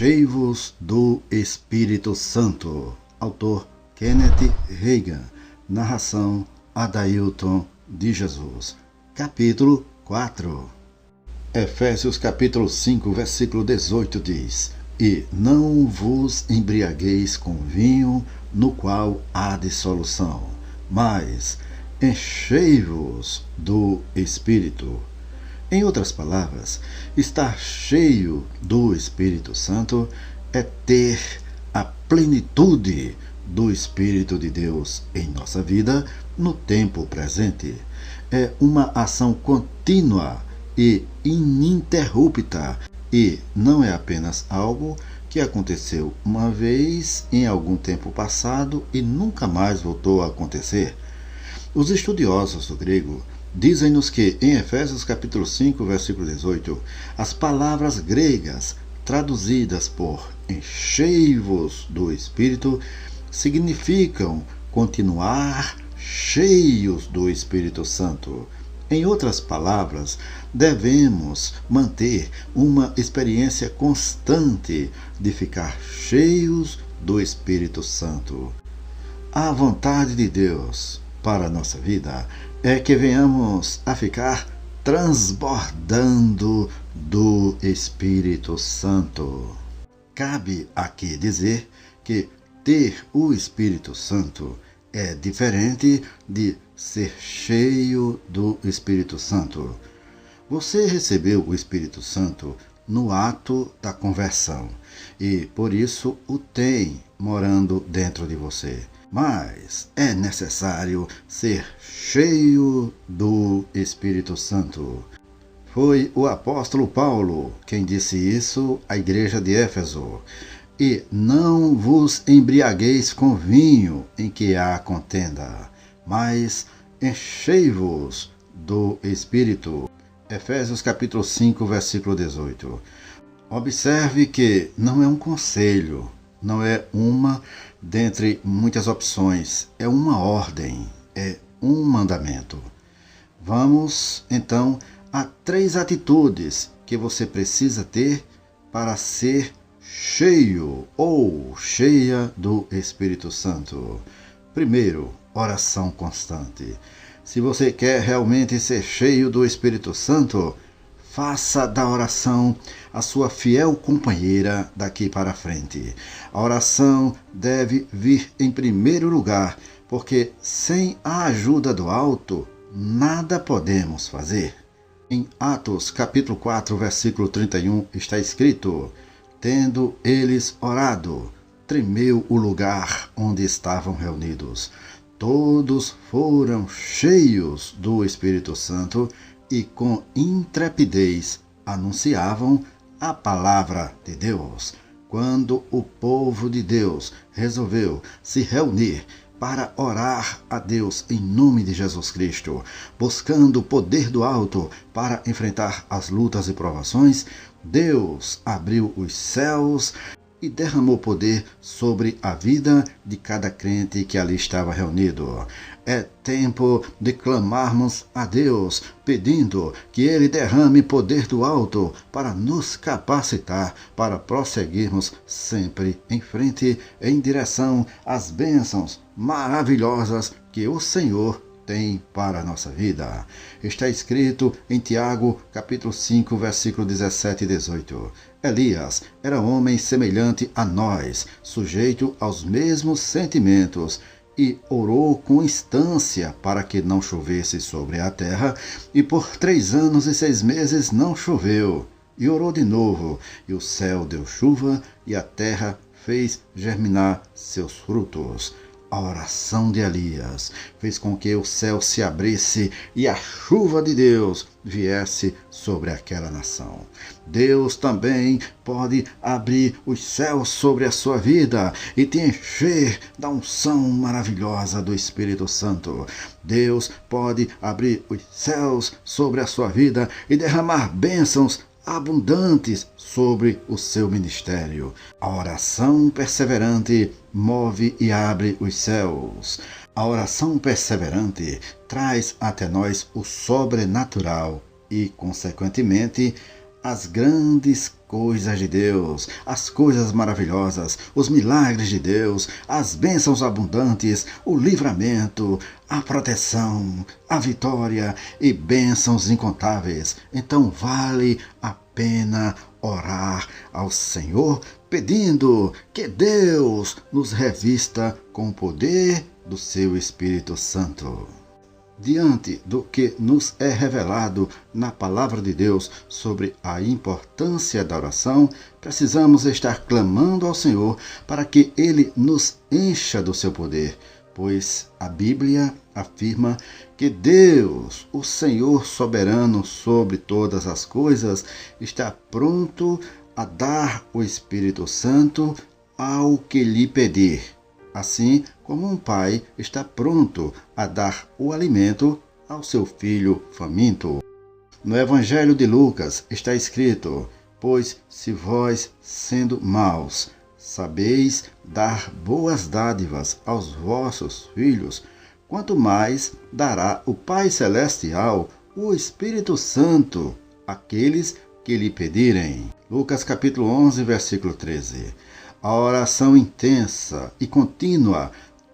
Enchei-vos do Espírito Santo. Autor Kenneth Reagan. Narração Adailton de Jesus. Capítulo 4. Efésios capítulo 5, versículo 18 diz: E não vos embriagueis com vinho, no qual há dissolução, mas enchei-vos do Espírito. Em outras palavras, estar cheio do Espírito Santo é ter a plenitude do Espírito de Deus em nossa vida no tempo presente. É uma ação contínua e ininterrupta, e não é apenas algo que aconteceu uma vez em algum tempo passado e nunca mais voltou a acontecer. Os estudiosos do grego dizem-nos que, em Efésios capítulo 5, versículo 18, as palavras gregas traduzidas por enchei-vos do Espírito significam continuar cheios do Espírito Santo. Em outras palavras, devemos manter uma experiência constante de ficar cheios do Espírito Santo. A vontade de Deus para a nossa vida é que venhamos a ficar transbordando do Espírito Santo. Cabe aqui dizer que ter o Espírito Santo é diferente de ser cheio do Espírito Santo. Você recebeu o Espírito Santo no ato da conversão e, por isso, o tem morando dentro de você. Mas é necessário ser cheio do Espírito Santo. Foi o apóstolo Paulo quem disse isso à igreja de Éfeso. E não vos embriagueis com vinho em que há contenda, mas enchei-vos do Espírito. Efésios capítulo 5, versículo 18. Observe que não é um conselho, não é uma dentre muitas opções, é uma ordem, é um mandamento. Vamos, então, a 3 atitudes que você precisa ter para ser cheio ou cheia do Espírito Santo. Primeiro, oração constante. Se você quer realmente ser cheio do Espírito Santo, faça da oração a sua fiel companheira daqui para frente. A oração deve vir em primeiro lugar, porque sem a ajuda do alto, nada podemos fazer. Em Atos capítulo 4, versículo 31, está escrito: Tendo eles orado, tremeu o lugar onde estavam reunidos. Todos foram cheios do Espírito Santo e com intrepidez anunciavam a palavra de Deus. Quando o povo de Deus resolveu se reunir para orar a Deus em nome de Jesus Cristo, buscando o poder do alto para enfrentar as lutas e provações, Deus abriu os céus e derramou poder sobre a vida de cada crente que ali estava reunido. É tempo de clamarmos a Deus, pedindo que Ele derrame poder do alto para nos capacitar para prosseguirmos sempre em frente, em direção às bênçãos maravilhosas que o Senhor tem para a nossa vida. Está escrito em Tiago, capítulo 5, versículo 17 e 18. Elias era homem semelhante a nós, sujeito aos mesmos sentimentos, e orou com instância para que não chovesse sobre a terra, e por 3 anos e 6 meses não choveu. E orou de novo, e o céu deu chuva, e a terra fez germinar seus frutos. A oração de Elias fez com que o céu se abrisse e a chuva de Deus viesse sobre aquela nação. Deus também pode abrir os céus sobre a sua vida e te encher da unção maravilhosa do Espírito Santo. Deus pode abrir os céus sobre a sua vida e derramar bênçãos abundantes sobre o seu ministério. A oração perseverante move e abre os céus. A oração perseverante traz até nós o sobrenatural e, consequentemente, as grandes coisas de Deus, as coisas maravilhosas, os milagres de Deus, as bênçãos abundantes, o livramento, a proteção, a vitória e bênçãos incontáveis. Então vale a pena orar ao Senhor, pedindo que Deus nos revista com o poder do seu Espírito Santo. Diante do que nos é revelado na Palavra de Deus sobre a importância da oração, precisamos estar clamando ao Senhor para que Ele nos encha do seu poder, pois a Bíblia afirma que Deus, o Senhor soberano sobre todas as coisas, está pronto a dar o Espírito Santo ao que lhe pedir. Assim como um pai está pronto a dar o alimento ao seu filho faminto. No Evangelho de Lucas está escrito: pois se vós, sendo maus, sabeis dar boas dádivas aos vossos filhos, quanto mais dará o Pai Celestial o Espírito Santo àqueles que lhe pedirem. Lucas capítulo 11, versículo 13. A oração intensa e contínua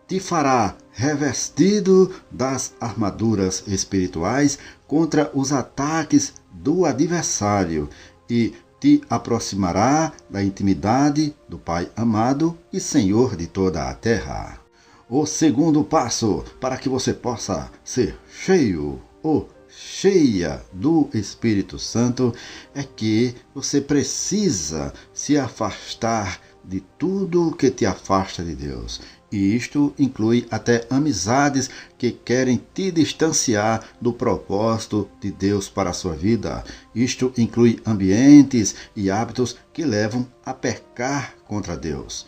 te fará revestido das armaduras espirituais contra os ataques do adversário e te aproximará da intimidade do Pai amado e Senhor de toda a terra. O segundo passo para que você possa ser cheio ou cheia do Espírito Santo é que você precisa se afastar de tudo que te afasta de Deus. E isto inclui até amizades que querem te distanciar do propósito de Deus para a sua vida. Isto inclui ambientes e hábitos que levam a pecar contra Deus.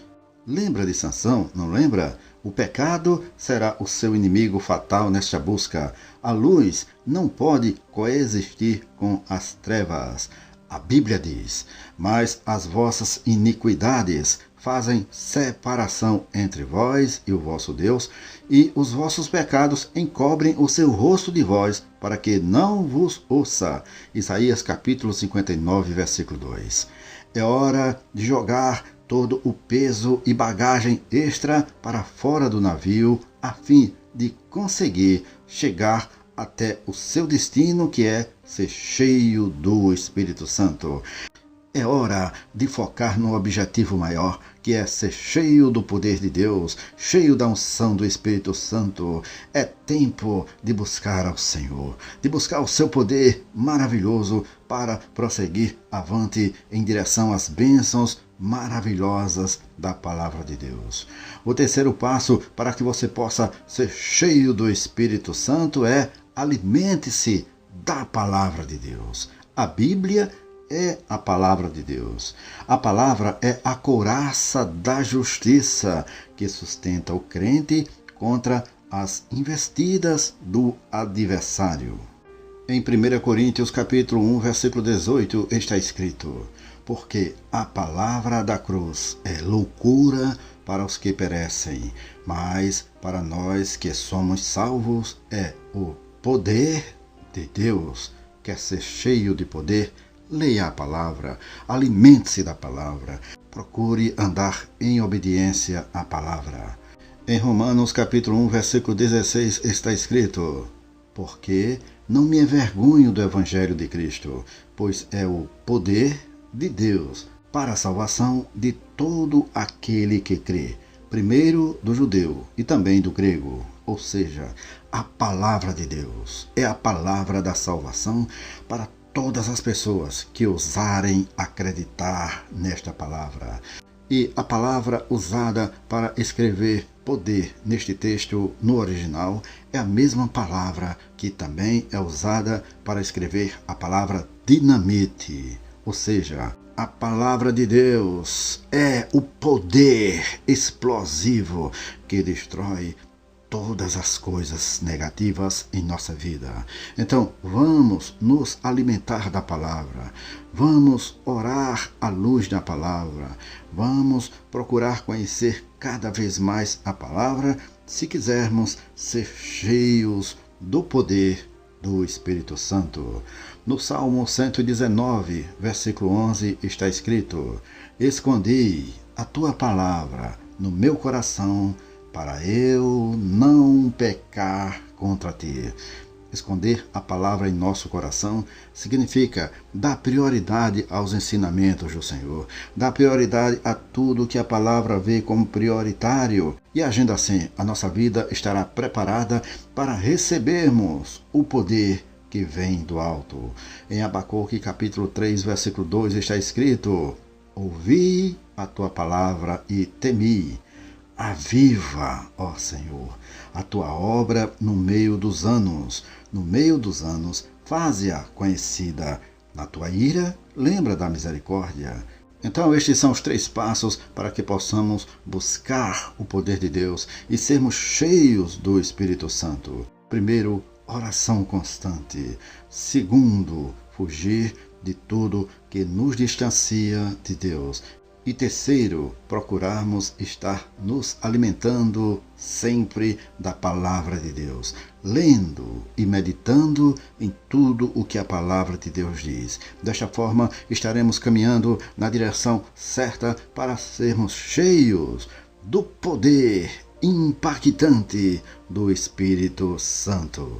Lembra de Sansão, não lembra? O pecado será o seu inimigo fatal nesta busca. A luz não pode coexistir com as trevas. A Bíblia diz: mas as vossas iniquidades fazem separação entre vós e o vosso Deus, e os vossos pecados encobrem o seu rosto de vós, para que não vos ouça. Isaías capítulo 59, versículo 2. É hora de jogar todo o peso e bagagem extra para fora do navio, a fim de conseguir chegar até o seu destino, que é ser cheio do Espírito Santo. É hora de focar no objetivo maior, que é ser cheio do poder de Deus, cheio da unção do Espírito Santo. É tempo de buscar ao Senhor, de buscar o seu poder maravilhoso para prosseguir avante em direção às bênçãos maravilhosas da Palavra de Deus. O terceiro passo para que você possa ser cheio do Espírito Santo é: alimente-se da Palavra de Deus. A Bíblia é a Palavra de Deus. A palavra é a couraça da justiça que sustenta o crente contra as investidas do adversário. Em 1 Coríntios capítulo 1, versículo 18 está escrito: porque a palavra da cruz é loucura para os que perecem, mas para nós que somos salvos é o poder de Deus. Quer ser cheio de poder? Leia a palavra, alimente-se da palavra, procure andar em obediência à palavra. Em Romanos capítulo 1, versículo 16 está escrito: porque não me envergonho do Evangelho de Cristo, pois é o poder de Deus para a salvação de todo aquele que crê, primeiro do judeu e também do grego. Ou seja, a palavra de Deus é a palavra da salvação para todas as pessoas que ousarem acreditar nesta palavra. E a palavra usada para escrever poder neste texto no original é a mesma palavra que também é usada para escrever a palavra dinamite. Ou seja, a palavra de Deus é o poder explosivo que destrói todas as coisas negativas em nossa vida. Então, vamos nos alimentar da palavra, vamos orar à luz da palavra, vamos procurar conhecer cada vez mais a palavra, se quisermos ser cheios do poder do Espírito Santo. No Salmo 119, versículo 11, está escrito: Escondi a tua palavra no meu coração, para eu não pecar contra ti. Esconder a palavra em nosso coração significa dar prioridade aos ensinamentos do Senhor, dar prioridade a tudo que a palavra vê como prioritário. E agindo assim, a nossa vida estará preparada para recebermos o poder que vem do alto. Em Abacuque capítulo 3, versículo 2 está escrito: Ouvi a tua palavra e temi. Aviva, ó Senhor, a tua obra no meio dos anos. No meio dos anos, faze-a conhecida. Na tua ira, lembra da misericórdia. Então, estes são os 3 passos para que possamos buscar o poder de Deus e sermos cheios do Espírito Santo. Primeiro, oração constante. Segundo, fugir de tudo que nos distancia de Deus. E terceiro, procurarmos estar nos alimentando sempre da palavra de Deus, lendo e meditando em tudo o que a palavra de Deus diz. Desta forma, estaremos caminhando na direção certa para sermos cheios do poder impactante do Espírito Santo.